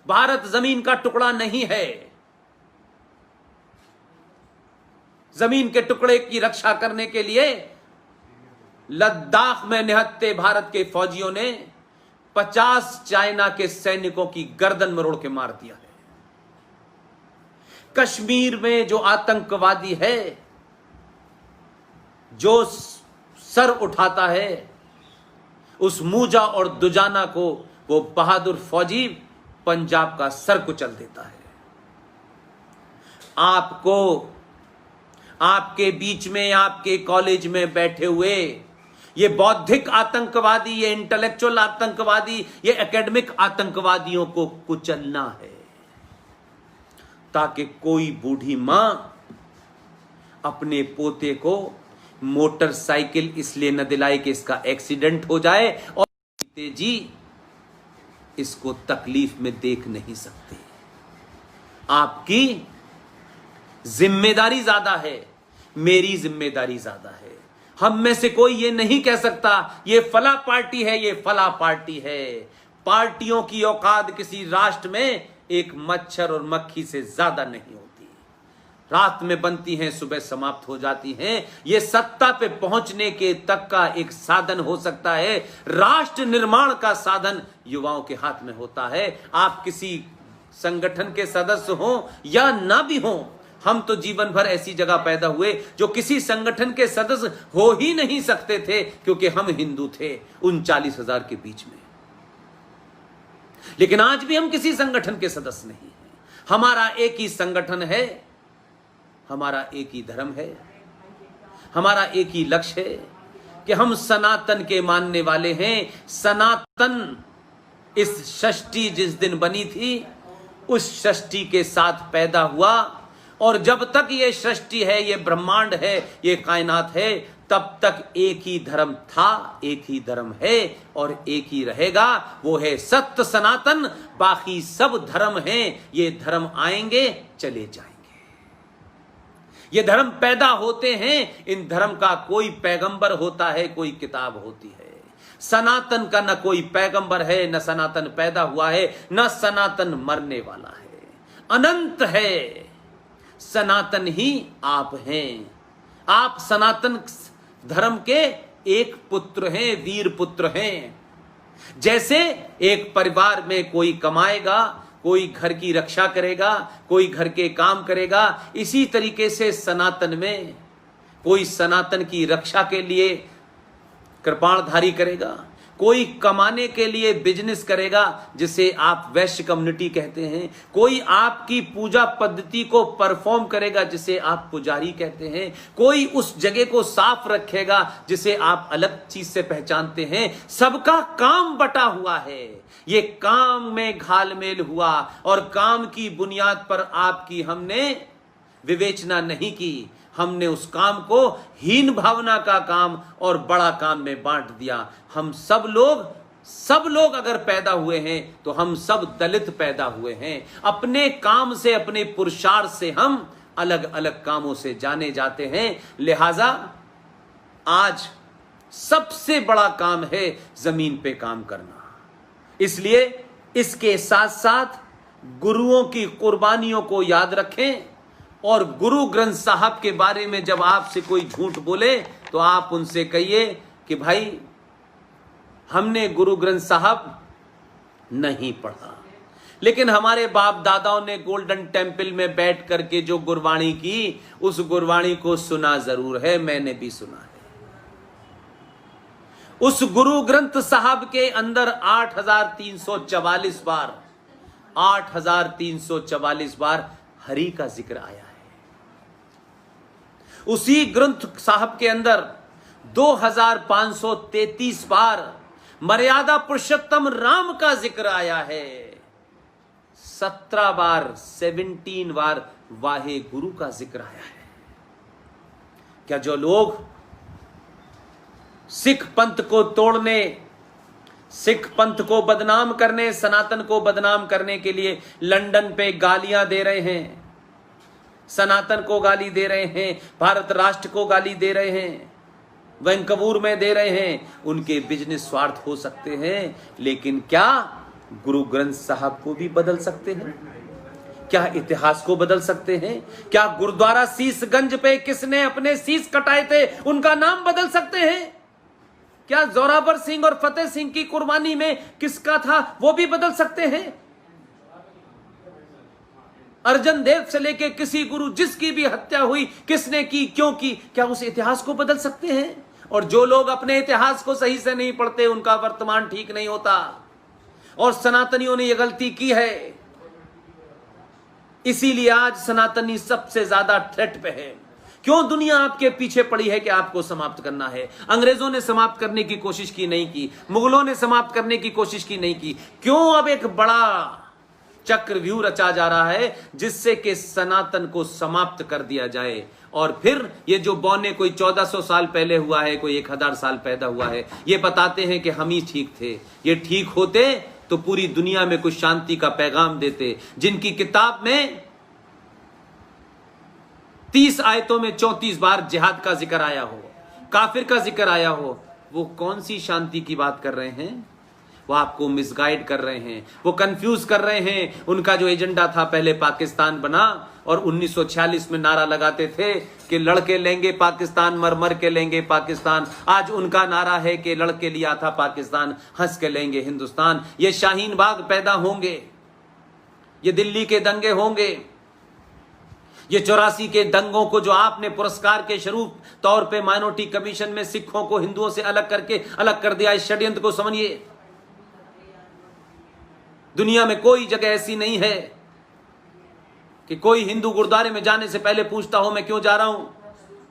भारत जमीन का टुकड़ा नहीं है। जमीन के टुकड़े की रक्षा करने के लिए लद्दाख में निहत्ते भारत के फौजियों ने 50 चाइना के सैनिकों की गर्दन मरोड़ के मार दिया है। कश्मीर में जो आतंकवादी है, जो सर उठाता है, उस मूजा और दुजाना को वो बहादुर फौजी पंजाब का सर कुचल देता है। आपको, आपके बीच में, आपके कॉलेज में बैठे हुए ये बौद्धिक आतंकवादी, ये इंटेलेक्चुअल आतंकवादी, ये एकेडमिक आतंकवादियों को कुचलना है, ताकि कोई बूढ़ी मां अपने पोते को मोटरसाइकिल इसलिए न दिलाए कि इसका एक्सीडेंट हो जाए और जी इसको तकलीफ में देख नहीं सकते। आपकी जिम्मेदारी ज्यादा है, मेरी जिम्मेदारी ज्यादा है। हम में से कोई ये नहीं कह सकता ये फला पार्टी है, ये फला पार्टी है। पार्टियों की औकात किसी राष्ट्र में एक मच्छर और मक्खी से ज्यादा नहीं होती। रात में बनती हैं, सुबह समाप्त हो जाती हैं। ये सत्ता पे पहुंचने के तक का एक साधन हो सकता है। राष्ट्र निर्माण का साधन युवाओं के हाथ में होता है। आप किसी संगठन के सदस्य हो या ना भी हो, हम तो जीवन भर ऐसी जगह पैदा हुए जो किसी संगठन के सदस्य हो ही नहीं सकते थे, क्योंकि हम हिंदू थे 39,000 के बीच में। लेकिन आज भी हम किसी संगठन के सदस्य नहीं हैं। हमारा एक ही संगठन है, हमारा एक ही धर्म है, हमारा एक ही लक्ष्य है कि हम सनातन के मानने वाले हैं। सनातन इस षष्ठी जिस दिन बनी थी, उस षष्ठी के साथ पैदा हुआ, और जब तक ये सृष्टि है, ये ब्रह्मांड है, ये कायनात है, तब तक एक ही धर्म था, एक ही धर्म है और एक ही रहेगा। वो है सत्य सनातन। बाकी सब धर्म हैं, ये धर्म आएंगे चले जाएंगे। ये धर्म पैदा होते हैं, इन धर्म का कोई पैगंबर होता है, कोई किताब होती है। सनातन का न कोई पैगंबर है, न सनातन पैदा हुआ है, न सनातन मरने वाला है। अनंत है, सनातन ही आप हैं। आप सनातन धर्म के एक पुत्र हैं, वीर पुत्र हैं। जैसे एक परिवार में कोई कमाएगा, कोई घर की रक्षा करेगा, कोई घर के काम करेगा, इसी तरीके से सनातन में कोई सनातन की रक्षा के लिए कृपाणधारी करेगा, कोई कमाने के लिए बिजनेस करेगा जिसे आप वैश्य कम्युनिटी कहते हैं, कोई आपकी पूजा पद्धति को परफॉर्म करेगा जिसे आप पुजारी कहते हैं, कोई उस जगह को साफ रखेगा जिसे आप अलग चीज से पहचानते हैं। सबका काम बटा हुआ है। ये काम में घालमेल हुआ और काम की बुनियाद पर आपकी हमने विवेचना नहीं की। हमने उस काम को हीन भावना का काम और बड़ा काम में बांट दिया। हम सब लोग अगर पैदा हुए हैं तो हम सब दलित पैदा हुए हैं। अपने काम से, अपने पुरुषार्थ से हम अलग अलग कामों से जाने जाते हैं। लिहाजा आज सबसे बड़ा काम है जमीन पे काम करना। इसलिए इसके साथ साथ गुरुओं की कुर्बानियों को याद रखें, और गुरु ग्रंथ साहब के बारे में जब आपसे कोई झूठ बोले तो आप उनसे कहिए कि भाई हमने गुरु ग्रंथ साहब नहीं पढ़ा, लेकिन हमारे बाप दादाओं ने गोल्डन टेम्पल में बैठ करके जो गुरबाणी की, उस गुरबाणी को सुना जरूर है, मैंने भी सुना है। उस गुरु ग्रंथ साहब के अंदर 8,344 बार हरि का जिक्र आया है। उसी ग्रंथ साहब के अंदर 2,533 बार मर्यादा पुरुषोत्तम राम का जिक्र आया है। 17 बार वाहे गुरु का जिक्र आया है। क्या जो लोग सिख पंथ को तोड़ने, सिख पंथ को बदनाम करने, सनातन को बदनाम करने के लिए लंदन पे गालियां दे रहे हैं, सनातन को गाली दे रहे हैं, भारत राष्ट्र को गाली दे रहे हैं, वैंकूवर में दे रहे हैं, उनके बिजनेस स्वार्थ हो सकते हैं, लेकिन क्या गुरु ग्रंथ साहब को भी बदल सकते हैं? क्या इतिहास को बदल सकते हैं? क्या गुरुद्वारा शीशगंज पे किसने अपने शीश कटाए थे उनका नाम बदल सकते हैं? क्या जोरावर सिंह और फतेह सिंह की कुर्बानी में किसका था वो भी बदल सकते हैं? अर्जन देव से लेके किसी गुरु जिसकी भी हत्या हुई किसने की, क्यों की, क्या उस इतिहास को बदल सकते हैं? और जो लोग अपने इतिहास को सही से नहीं पढ़ते उनका वर्तमान ठीक नहीं होता। और सनातनियों ने यह गलती की है, इसीलिए आज सनातनी सबसे ज्यादा थ्रेट पे है। क्यों दुनिया आपके पीछे पड़ी है कि आपको समाप्त करना है? अंग्रेजों ने समाप्त करने की कोशिश की नहीं की, मुगलों ने समाप्त करने की कोशिश की नहीं की। क्यों अब एक बड़ा चक्रव्यूह रचा जा रहा है जिससे कि सनातन को समाप्त कर दिया जाए? और फिर ये जो बौने कोई 1400 साल पहले हुआ है, कोई 1000 साल पैदा हुआ है, ये बताते हैं कि हम ही ठीक थे। ये ठीक होते तो पूरी दुनिया में कुछ शांति का पैगाम देते। जिनकी किताब में 30 आयतों में 34 बार जिहाद का जिक्र आया हो, काफिर का जिक्र आया हो, वो कौन सी शांति की बात कर रहे हैं? वो आपको मिसगाइड कर रहे हैं, वो कंफ्यूज कर रहे हैं। उनका जो एजेंडा था, पहले पाकिस्तान बना और 1946 में नारा लगाते थे कि लड़के लेंगे पाकिस्तान, मर मर के लेंगे पाकिस्तान। आज उनका नारा है कि लड़के लिया था पाकिस्तान, हंस के लेंगे हिंदुस्तान। ये शाहीन बाग पैदा होंगे, ये दिल्ली के दंगे होंगे, ये 84 के दंगों को जो आपने पुरस्कार के स्वरूप तौर पे माइनॉरिटी कमीशन में सिखों को हिंदुओं से अलग करके अलग कर दिया, इस षड्यंत्र को समझिए। दुनिया में कोई जगह ऐसी नहीं है कि कोई हिंदू गुरुद्वारे में जाने से पहले पूछता हो मैं क्यों जा रहा हूं,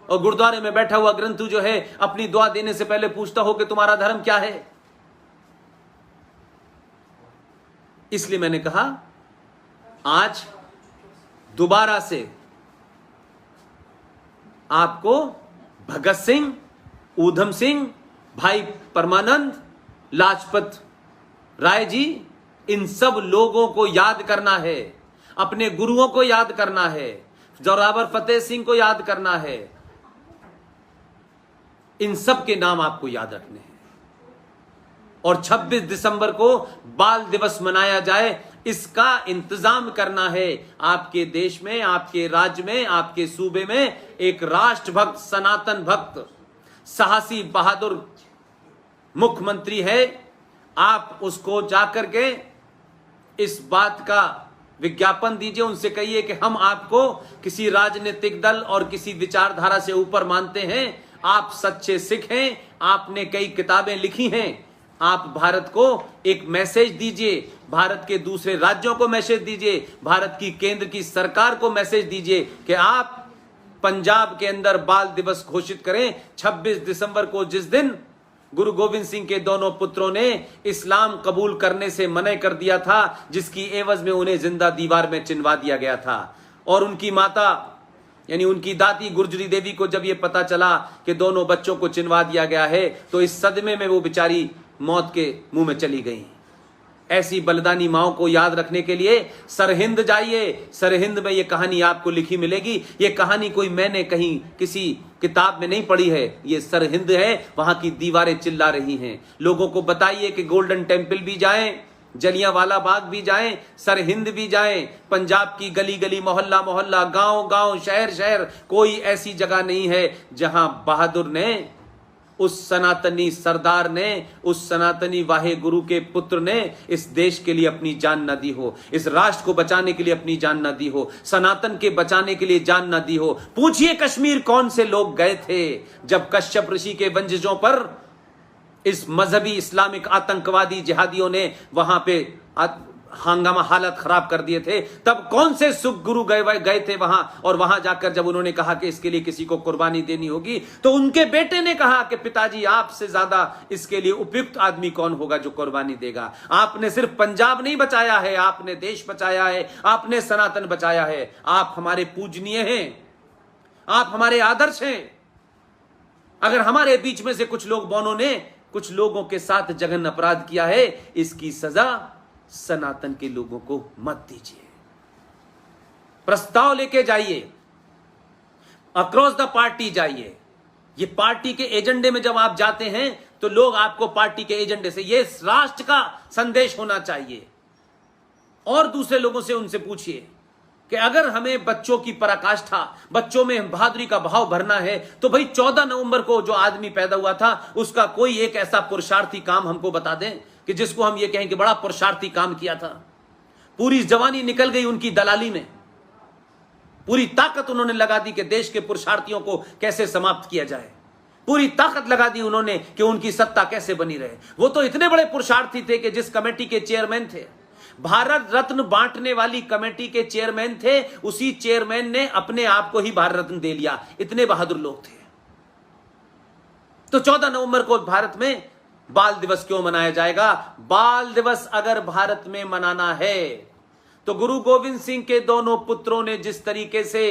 और गुरुद्वारे में बैठा हुआ ग्रंथु जो है अपनी दुआ देने से पहले पूछता हो कि तुम्हारा धर्म क्या है। इसलिए मैंने कहा आज दोबारा से आपको भगत सिंह, ऊधम सिंह, भाई परमानंद, लाजपत राय जी, इन सब लोगों को याद करना है, अपने गुरुओं को याद करना है, जोरावर फतेह सिंह को याद करना है। इन सब के नाम आपको याद रखने हैं। और 26 दिसंबर को बाल दिवस मनाया जाए, इसका इंतजाम करना है। आपके देश में, आपके राज्य में, आपके सूबे में एक राष्ट्रभक्त, सनातन भक्त, साहसी, बहादुर मुख्यमंत्री है। आप उसको जाकर के इस बात का विज्ञापन दीजिए, उनसे कहिए कि हम आपको किसी राजनीतिक दल और किसी विचारधारा से ऊपर मानते हैं। आप सच्चे सिख हैं, आपने कई किताबें लिखी हैं। आप भारत को एक मैसेज दीजिए, भारत के दूसरे राज्यों को मैसेज दीजिए, भारत की केंद्र की सरकार को मैसेज दीजिए कि आप पंजाब के अंदर बाल दिवस घोषित करें 26 दिसंबर को, जिस दिन गुरु गोविंद सिंह के दोनों पुत्रों ने इस्लाम कबूल करने से मना कर दिया था, जिसकी एवज में उन्हें जिंदा दीवार में चिनवा दिया गया था। और उनकी माता यानी उनकी दादी गुर्जरी देवी को जब यह पता चला कि दोनों बच्चों को चिनवा दिया गया है, तो इस सदमे में वो बेचारी मौत के मुंह में चली गई। ऐसी बलिदानी माओं को याद रखने के लिए सरहिंद जाइए। सरहिंद में ये कहानी आपको लिखी मिलेगी। ये कहानी कोई मैंने कहीं किसी किताब में नहीं पढ़ी है, ये सरहिंद है। वहां की दीवारें चिल्ला रही हैं। लोगों को बताइए कि गोल्डन टेम्पल भी जाएं, जलियांवाला बाग भी जाएं, सरहिंद भी जाएं। पंजाब की गली गली, मोहल्ला मोहल्ला, गांव गांव, शहर शहर, कोई ऐसी जगह नहीं है जहां बहादुर ने, उस सनातनी सरदार ने, उस सनातनी वाहे गुरु के पुत्र ने इस देश के लिए अपनी जान न दी हो, इस राष्ट्र को बचाने के लिए अपनी जान न दी हो, सनातन के बचाने के लिए जान न दी हो। पूछिए कश्मीर कौन से लोग गए थे जब कश्यप ऋषि के वंशजों पर इस मजहबी इस्लामिक आतंकवादी जिहादियों ने वहां पे हंगामा, हालत खराब कर दिए थे। तब कौन से सुख गुरु गए थे वहां, और वहां जाकर जब उन्होंने कहा कि इसके लिए किसी को कुर्बानी देनी होगी, तो उनके बेटे ने कहा कि पिताजी आपसे ज्यादा इसके लिए उपयुक्त आदमी कौन होगा जो कुर्बानी देगा। आपने सिर्फ पंजाब नहीं बचाया है, आपने देश बचाया है, आपने सनातन बचाया है। आप हमारे पूजनीय हैं, आप हमारे आदर्श हैं। अगर हमारे बीच में से कुछ लोग बौनों ने कुछ लोगों के साथ जघन्य अपराध किया है, इसकी सजा सनातन के लोगों को मत दीजिए। प्रस्ताव लेके जाइए, अक्रॉस द पार्टी जाइए। ये पार्टी के एजेंडे में जब आप जाते हैं तो लोग आपको पार्टी के एजेंडे से, ये राष्ट्र का संदेश होना चाहिए। और दूसरे लोगों से उनसे पूछिए कि अगर हमें बच्चों की पराकाष्ठा, बच्चों में बहादुरी का भाव भरना है, तो भाई 14 नवंबर को जो आदमी पैदा हुआ था उसका कोई एक ऐसा पुरुषार्थी काम हमको बता दें कि जिसको हम ये कहें कि बड़ा पुरुषार्थी काम किया था। पूरी जवानी निकल गई उनकी दलाली में, पूरी ताकत उन्होंने लगा दी कि देश के पुरुषार्थियों को कैसे समाप्त किया जाए, पूरी ताकत लगा दी उन्होंने कि उनकी सत्ता कैसे बनी रहे। वो तो इतने बड़े पुरुषार्थी थे कि जिस कमेटी के चेयरमैन थे, भारत रत्न बांटने वाली कमेटी के चेयरमैन थे, उसी चेयरमैन ने अपने आप को ही भारत रत्न दे लिया। इतने बहादुर लोग थे। तो 14 नवंबर को भारत में बाल दिवस क्यों मनाया जाएगा? बाल दिवस अगर भारत में मनाना है तो गुरु गोविंद सिंह के दोनों पुत्रों ने जिस तरीके से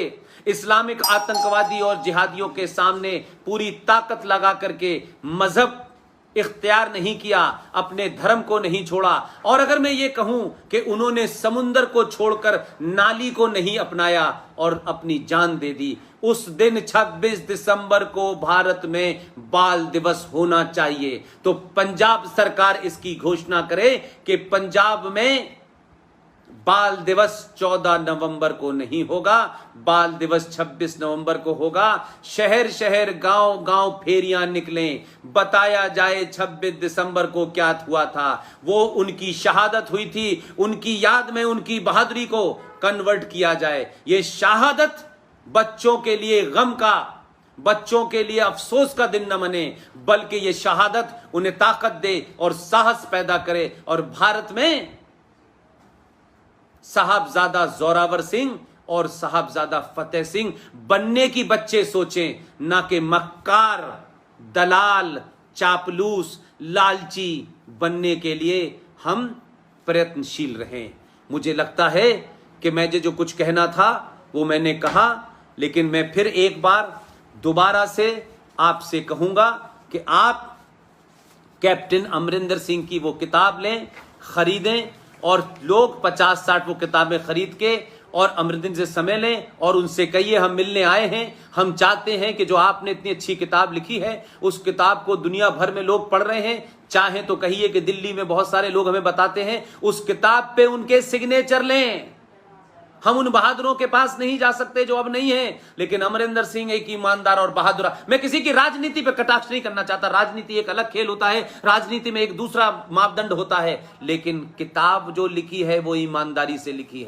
इस्लामिक आतंकवादी और जिहादियों के सामने पूरी ताकत लगा करके मजहब इख्तियार नहीं किया, अपने धर्म को नहीं छोड़ा, और अगर मैं ये कहूं कि उन्होंने समुंदर को छोड़कर नाली को नहीं अपनाया और अपनी जान दे दी, उस दिन 26 दिसंबर को भारत में बाल दिवस होना चाहिए। तो पंजाब सरकार इसकी घोषणा करे कि पंजाब में बाल दिवस 14 नवंबर को नहीं होगा, बाल दिवस 26 नवंबर को होगा। शहर शहर गांव गांव फेरियां निकलें, बताया जाए 26 दिसंबर को क्या हुआ था। वो उनकी शहादत हुई थी, उनकी याद में उनकी बहादुरी को कन्वर्ट किया जाए। ये शहादत बच्चों के लिए गम का, बच्चों के लिए अफसोस का दिन न बने, बल्कि ये शहादत उन्हें ताकत दे और साहस पैदा करे। और भारत में साहबजादा जोरावर सिंह और साहबजादा फतेह सिंह बनने की बच्चे सोचें, ना कि मक्कार, दलाल, चापलूस, लालची बनने के लिए हम प्रयत्नशील रहें। मुझे लगता है कि मैं जो कुछ कहना था वो मैंने कहा, लेकिन मैं फिर एक बार दोबारा से आपसे कहूंगा कि आप कैप्टन अमरिंदर सिंह की वो किताब लें, खरीदें, और लोग 50-60 वो किताबें खरीद के और अमरिंदर से समय लें और उनसे कहिए हम मिलने आए हैं, हम चाहते हैं कि जो आपने इतनी अच्छी किताब लिखी है उस किताब को दुनिया भर में लोग पढ़ रहे हैं। चाहे तो कहिए कि दिल्ली में बहुत सारे लोग हमें बताते हैं, उस किताब पे उनके सिग्नेचर लें। हम उन बहादुरों के पास नहीं जा सकते जो अब नहीं है, लेकिन अमरिंदर सिंह एक ईमानदार और बहादुर। मैं किसी की राजनीति पे कटाक्ष नहीं करना चाहता, राजनीति एक अलग खेल होता है, राजनीति में एक दूसरा मापदंड होता है, लेकिन किताब जो लिखी है वो ईमानदारी से लिखी है।